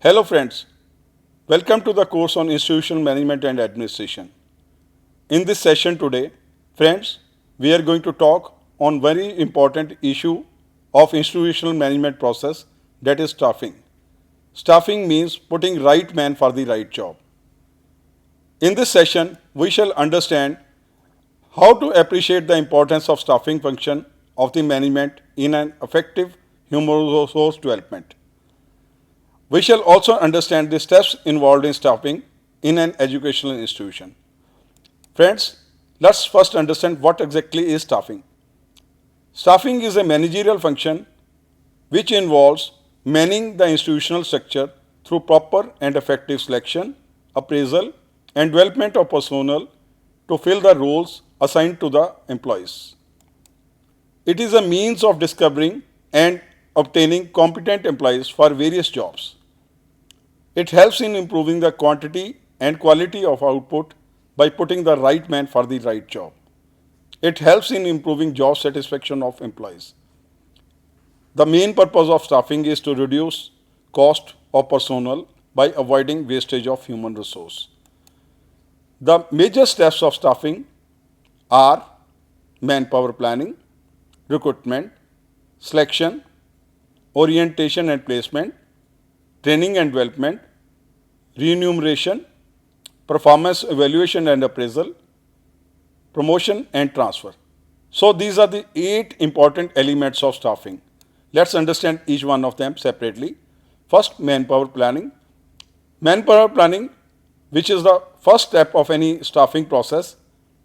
Hello friends, welcome to the course on Institutional Management and Administration. In this session today, friends, we are going to talk on very important issue of institutional management process, that is staffing. Staffing means putting right man for the right job. In this session, we shall understand how to appreciate the importance of staffing function of the management in an effective human resource development. We shall also understand the steps involved in staffing in an educational institution. Friends, let's first understand what exactly is staffing. Staffing is a managerial function which involves managing the institutional structure through proper and effective selection, appraisal, and development of personnel to fill the roles assigned to the employees. It is a means of discovering and obtaining competent employees for various jobs. It helps in improving the quantity and quality of output by putting the right man for the right job. It helps in improving job satisfaction of employees. The main purpose of staffing is to reduce cost of personnel by avoiding wastage of human resource. The major steps of staffing are manpower planning, recruitment, selection, orientation and placement, training and development, remuneration, performance evaluation and appraisal, promotion and transfer. So these are the 8 important elements of staffing. Let's understand each one of them separately. First, manpower planning. Manpower planning, which is the first step of any staffing process,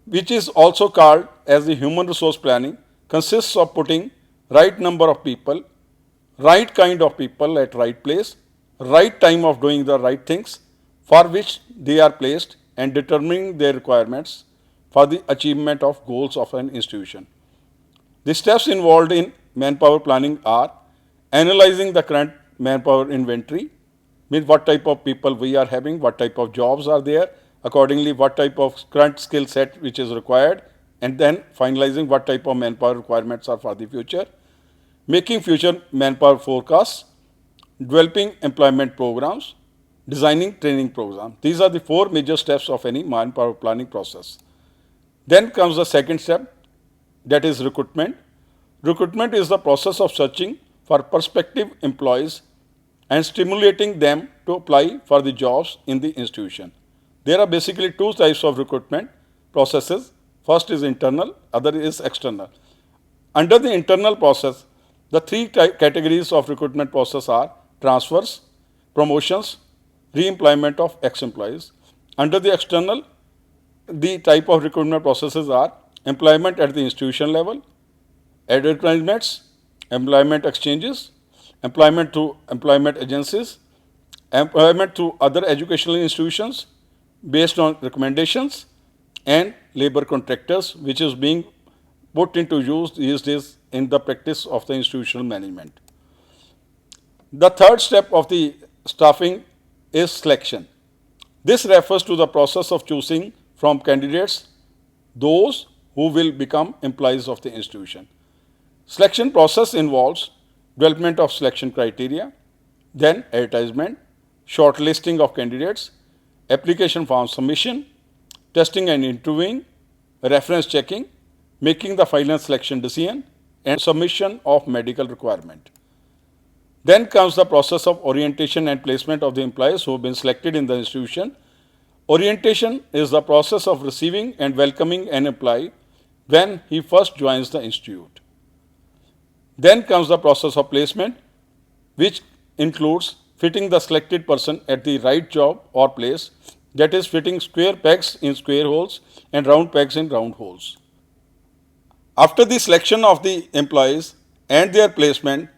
which is also called as the human resource planning, consists of putting right number of people, right kind of people at right place, right time of doing the right things for which they are placed, and determining their requirements for the achievement of goals of an institution. The steps involved in manpower planning are analyzing the current manpower inventory, means what type of people we are having, what type of jobs are there, accordingly what type of current skill set which is required, and then finalizing what type of manpower requirements are for the future, making future manpower forecasts, developing employment programs, designing training programs. These are the 4 major steps of any manpower planning process. Then comes the second step, that is recruitment. Recruitment is the process of searching for prospective employees and stimulating them to apply for the jobs in the institution. There are basically 2 types of recruitment processes. First is internal, other is external. Under the internal process, the 3 categories of recruitment process are transfers, promotions, re-employment of ex-employees. Under the external, the type of recruitment processes are employment at the institution level, advertisements, employment exchanges, employment through employment agencies, employment through other educational institutions based on recommendations, and labor contractors, which is being put into use these days in the practice of the institutional management. The third step of the staffing is selection. This refers to the process of choosing from candidates those who will become employees of the institution. Selection process involves development of selection criteria, then advertisement, shortlisting of candidates, application form submission, testing and interviewing, reference checking, making the final selection decision, and submission of medical requirement. Then comes the process of orientation and placement of the employees who have been selected in the institution. Orientation is the process of receiving and welcoming an employee when he first joins the institute. Then comes the process of placement, which includes fitting the selected person at the right job or place, that is fitting square pegs in square holes and round pegs in round holes. After the selection of the employees and their placement,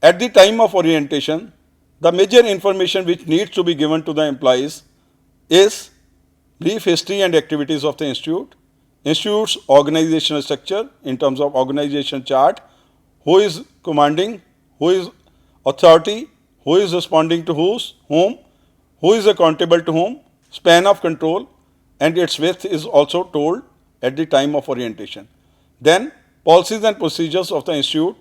at the time of orientation, the major information which needs to be given to the employees is brief history and activities of the institute's organizational structure in terms of organization chart, who is commanding, who is authority, who is responding to whom, who is accountable to whom, span of control, and its width is also told at the time of orientation. Then policies and procedures of the institute,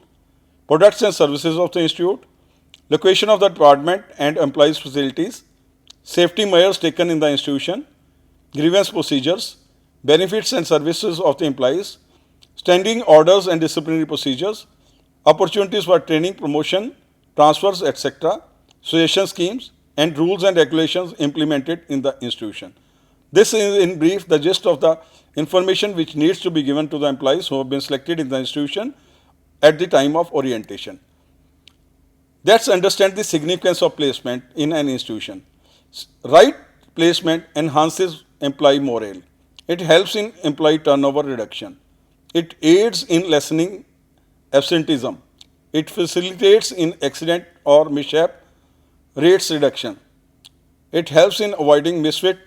products and services of the institute, location of the department and employees' facilities, safety measures taken in the institution, grievance procedures, benefits and services of the employees, standing orders and disciplinary procedures, opportunities for training, promotion, transfers, etc., suggestion schemes, and rules and regulations implemented in the institution. This is in brief the gist of the information which needs to be given to the employees who have been selected in the institution at the time of orientation. Let's understand the significance of placement in an institution. Right placement enhances employee morale. It helps in employee turnover reduction. It aids in lessening absenteeism. It facilitates in accident or mishap rates reduction. It helps in avoiding misfit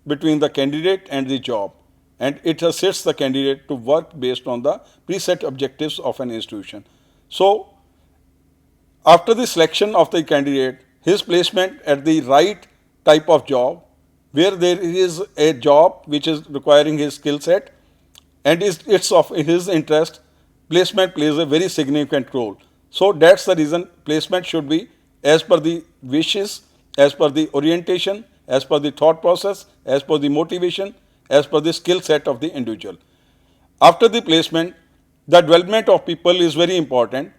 between the candidate and the job, and it assists the candidate to work based on the preset objectives of an institution. So, after the selection of the candidate, his placement at the right type of job, where there is a job which is requiring his skill set and it's of his interest, placement plays a very significant role. So that's the reason placement should be as per the wishes, as per the orientation, as per the thought process, as per the motivation, as per the skill set of the individual. After the placement, the development of people is very important.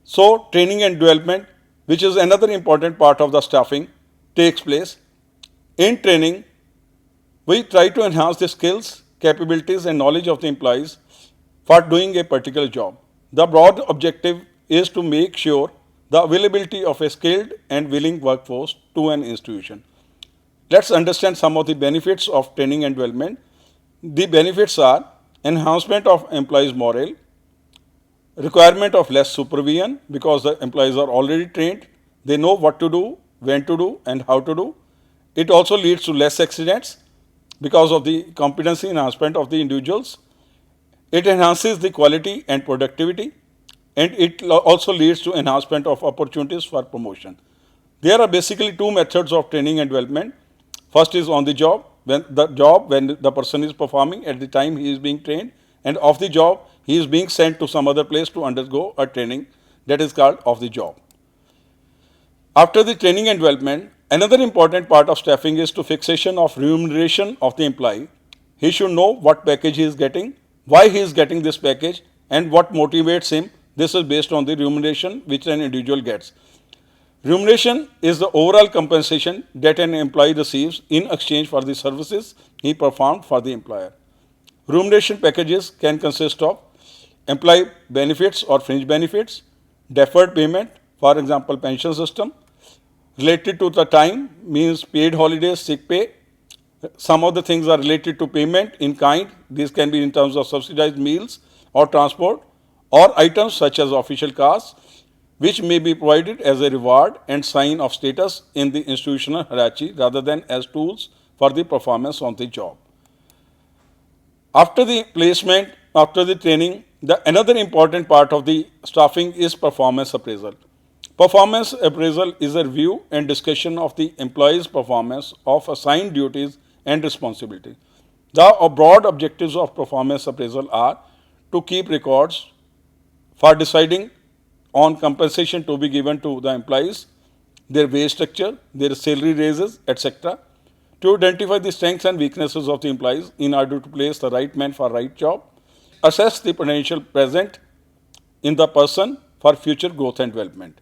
So training and development, which is another important part of the staffing, takes place. In training, we try to enhance the skills, capabilities and knowledge of the employees for doing a particular job. The broad objective is to make sure the availability of a skilled and willing workforce to an institution. Let's understand some of the benefits of training and development. The benefits are enhancement of employees' morale, requirement of less supervision because the employees are already trained, they know what to do, when to do and how to do. It also leads to less accidents because of the competency enhancement of the individuals. It enhances the quality and productivity, and it also leads to enhancement of opportunities for promotion. There are basically two methods of training and development. First is on the job, when the person is performing at the time he is being trained, and off the job he is being sent to some other place to undergo a training, that is called off the job. After the training and development, another important part of staffing is to fixation of remuneration of the employee. He should know what package he is getting, why he is getting this package, and what motivates him. This is based on the remuneration which an individual gets. Remuneration is the overall compensation that an employee receives in exchange for the services he performed for the employer. Remuneration packages can consist of employee benefits or fringe benefits, deferred payment, for example, pension system, related to the time means paid holidays, sick pay. Some of the things are related to payment in kind. These can be in terms of subsidized meals or transport, or items such as official cars, which may be provided as a reward and sign of status in the institutional hierarchy rather than as tools for the performance on the job. After the placement, after the training, another important part of the staffing is performance appraisal. Performance appraisal is a review and discussion of the employee's performance of assigned duties and responsibilities. The broad objectives of performance appraisal are to keep records for deciding on compensation to be given to the employees, their wage structure, their salary raises, etc., to identify the strengths and weaknesses of the employees in order to place the right man for right job, assess the potential present in the person for future growth and development.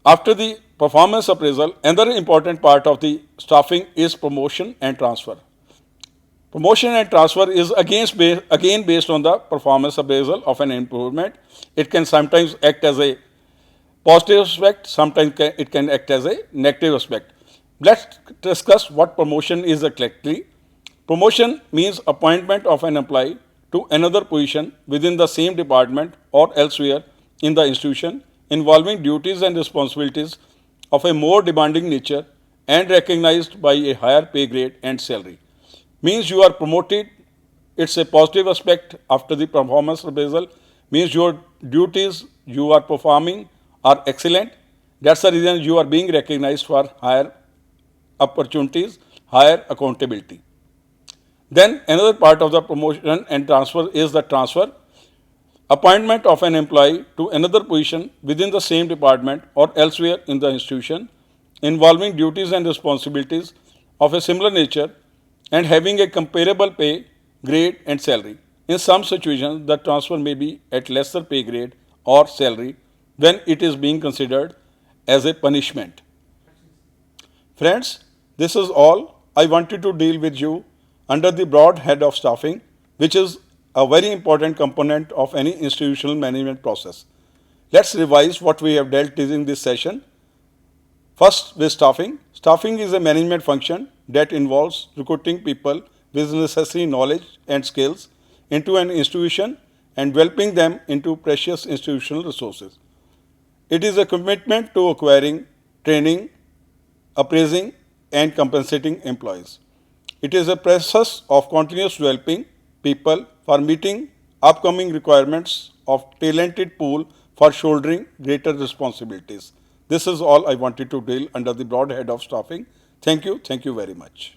After the performance appraisal, another important part of the staffing is promotion and transfer. Promotion and transfer is again based on the performance appraisal of an improvement. It can sometimes act as a positive aspect, sometimes it can act as a negative aspect. Let's discuss what promotion is exactly. Promotion means appointment of an employee to another position within the same department or elsewhere in the institution, involving duties and responsibilities of a more demanding nature and recognized by a higher pay grade and salary. Means you are promoted, it's a positive aspect after the performance appraisal, means your duties you are performing are excellent. That's the reason you are being recognized for higher opportunities, higher accountability. Then another part of the promotion and transfer is the transfer. appointment of an employee to another position within the same department or elsewhere in the institution involving duties and responsibilities of a similar nature and having a comparable pay, grade and salary. In some situations, the transfer may be at lesser pay grade or salary when it is being considered as a punishment. Friends, this is all I wanted to deal with you under the broad head of staffing, which is a very important component of any institutional management process. Let's revise what we have dealt with in this session. First, with staffing. Staffing is a management function that involves recruiting people with necessary knowledge and skills into an institution and developing them into precious institutional resources. It is a commitment to acquiring, training, appraising and compensating employees. It is a process of continuous developing people for meeting upcoming requirements of talented pool for shouldering greater responsibilities. This is all I wanted to deal under the broad head of staffing. Thank you very much.